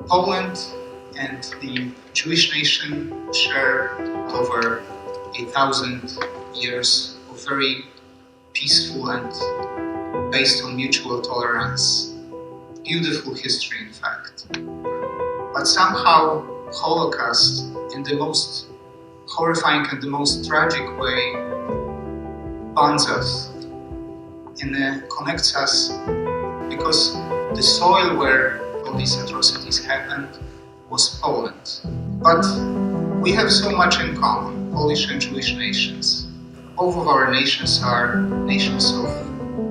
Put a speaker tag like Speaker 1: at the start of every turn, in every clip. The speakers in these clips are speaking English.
Speaker 1: Poland and the Jewish nation share over 1,000 years of very peaceful and based on mutual tolerance, beautiful history in fact. But somehow Holocaust, in the most horrifying and the most tragic way, bonds us and connects us, because the soil where all these atrocities happened was Poland. But we have so much in common, Polish and Jewish nations. Both of our nations are nations of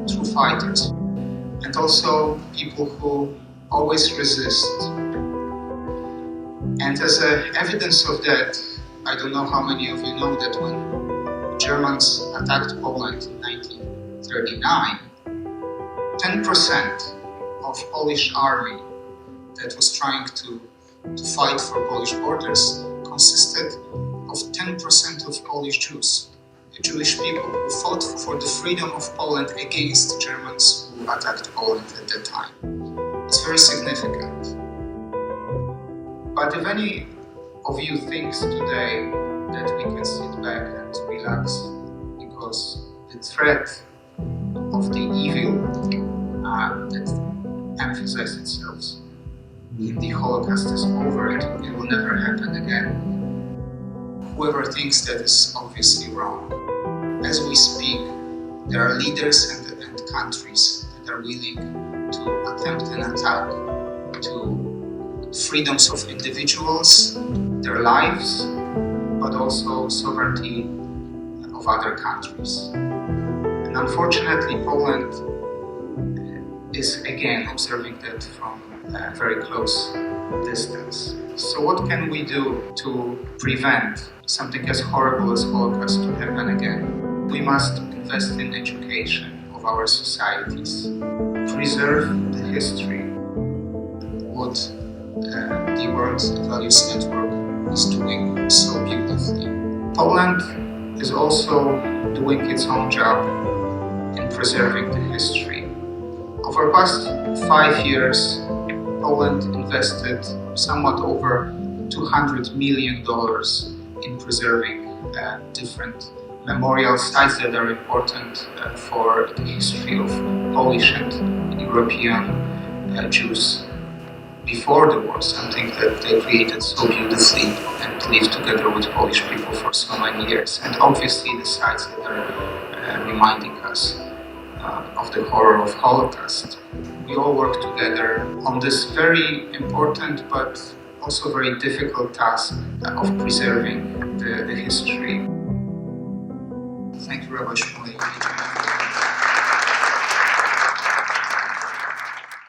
Speaker 1: true fighters, and also people who always resist. And as evidence of that, I don't know how many of you know that when Germans attacked Poland in 1939, 10% of Polish army that was trying to fight for Polish borders consisted of 10% of Polish Jews, the Jewish people who fought for the freedom of Poland against the Germans who attacked Poland at that time. It's very significant. But if any of you thinks today that we can sit back and relax because the threat of the evil that emphasized itself in the Holocaust is over, it will never happen again. Whoever thinks that is obviously wrong. As we speak, there are leaders and countries that are willing to attempt an attack to freedoms of individuals, their lives, but also sovereignty of other countries. And unfortunately, Poland is again observing that from a very close distance. So what can we do to prevent something as horrible as Holocaust to happen again? We must invest in education of our societies, preserve the history, what the World Values Network is doing so beautifully. Poland is also doing its own job in preserving the history. Over the past 5 years, Poland invested somewhat over $200 million in preserving different memorial sites that are important for the history of Polish and European Jews before the war, something that they created so beautifully and lived together with Polish people for so many years. And obviously the sites that are reminding us of the horror of Holocaust. We all work together on this very important but also very difficult task of preserving the history. Thank you, Rabbi Shmuley.